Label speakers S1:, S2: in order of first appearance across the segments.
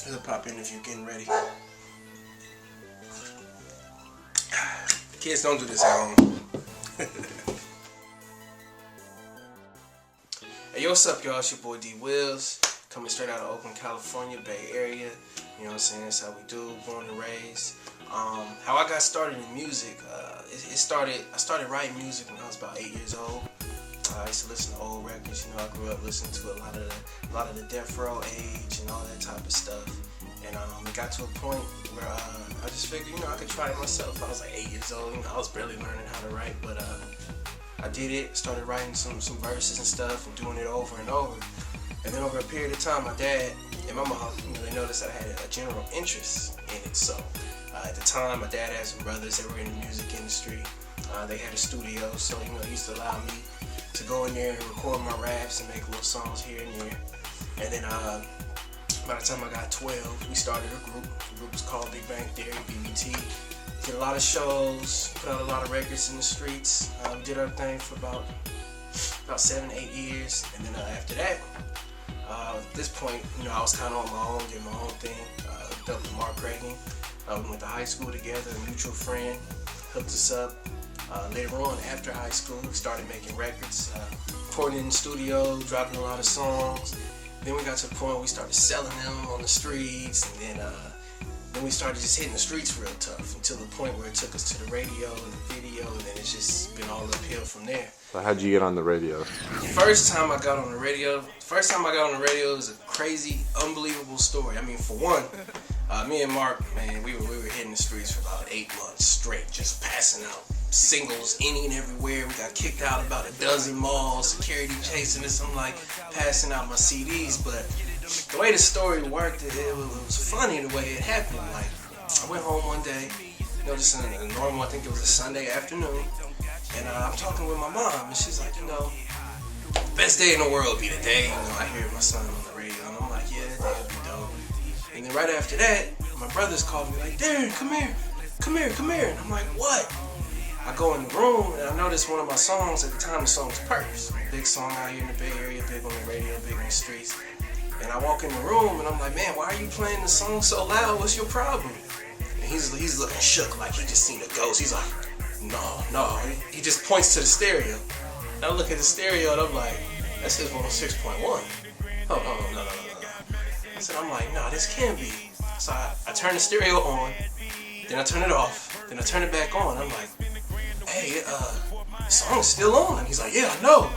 S1: Hip hop interview getting ready. Kids don't do this at home. Hey, yo, what's up, y'all? It's your boy D.Willz, coming straight out of Oakland, California, Bay Area. You know what I'm saying? That's how we do, born and raised. How I got started in music, I started writing music when I was about 8 years old. I used to listen to old records. You know, I grew up listening to a lot of the Death Row age and all that type of stuff. And it got to a point where I just figured, you know, I could try it myself. I was like 8 years old. You know, I was barely learning how to write, but I did it. Started writing some verses and stuff and doing it over and over. And then over a period of time, my dad and my mom, you know, they noticed that I had a general interest in it. So at the time, my dad had some brothers that were in the music industry. They had a studio, so you know, he used to allow me to go in there and record my raps and make little songs here and there. And then by the time I got 12, we started a group. The group was called Big Bang Theory, BBT. Did a lot of shows, put out a lot of records in the streets. We did our thing for about 7-8 years. And then after that, at this point, you know, I was kind of on my own, did my own thing. Hooked up with Mark Reagan. We went to high school together, a mutual friend hooked us up. Later on, after high school, we started making records, recording in the studio, dropping a lot of songs. Then we got to the point where we started selling them on the streets, and then we started just hitting the streets real tough until the point where it took us to the radio and the video, and then it's just been all uphill from there.
S2: So how'd you get on the radio?
S1: First time I got on the radio was a crazy, unbelievable story. I mean, for one, me and Mark, man, we were hitting the streets for about 8 months straight, just passing out singles any and everywhere. We got kicked out about a dozen malls, security chasing us. I'm like passing out my CDs, but the way the story worked, it was funny the way it happened. Like, I went home one day, you know, just a normal, I think it was a Sunday afternoon, and I'm talking with my mom, and she's like, you know, best day in the world be the day, you know, I hear my son on the radio, and I'm like, yeah, that day will be dope. And then right after that, my brothers called me like, Darren, come here, and I'm like, what? I go in the room and I noticed one of my songs at the time. The song was Purse, big song out here in the Bay Area, big on the radio, big on the streets. And I walk in the room and I'm like, man, why are you playing the song so loud? What's your problem? And he's looking shook like he just seen a ghost. He's like, no. He just points to the stereo. And I look at the stereo and I'm like, that's his 106.1. Oh, no. I said, I'm like, no, this can't be. So I turn the stereo on, then I turn it off, then I turn it back on. I'm like, hey, the song's still on. He's like, yeah, I know.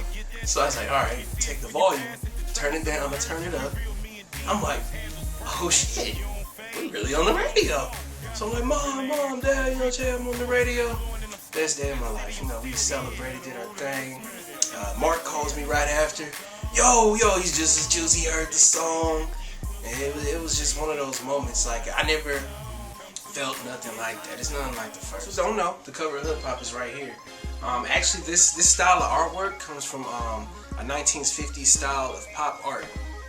S1: So I was like, all right, take the volume, turn it down, I'm gonna turn it up. I'm like, oh shit, we really on the radio. So I'm like, mom, dad, you know, Jay, I'm on the radio. Best day of my life, you know, we celebrated, did our thing. Mark calls me right after. Yo, he's just as juicy, he heard the song. And it was just one of those moments, like, I never felt nothing like that. It's nothing like the first. So don't know, the cover of Hip Hop is right here. Actually, this style of artwork comes from a 1950s style of pop art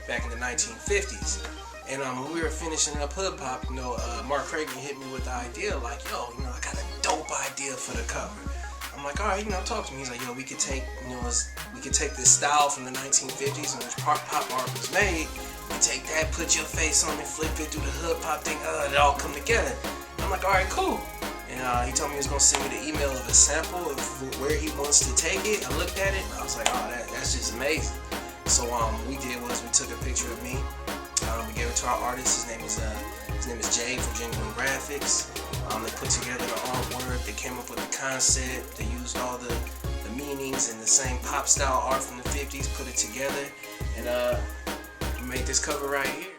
S1: back in the 1950s. And when we were finishing up Hip Hop, you know, Mark Reagan hit me with the idea, like, yo, you know, I got a dope idea for the cover. I'm like, all right, you know, talk to me. He's like, yo, we could take this style from the 1950s in which pop art was made. We take that, put your face on it, flip it, do the hip hop thing, it all come together. I'm like, all right, cool. And he told me he was gonna send me the email of a sample of where he wants to take it. I looked at it, and I was like, oh, that's just amazing. So what we did was we took a picture of me. We gave it to our artist. His name is Jay from Genuine Graphics. They put together the artwork. They came up with the concept. They used all the meanings and the same pop style art from the 50s, put it together, and made this cover right here.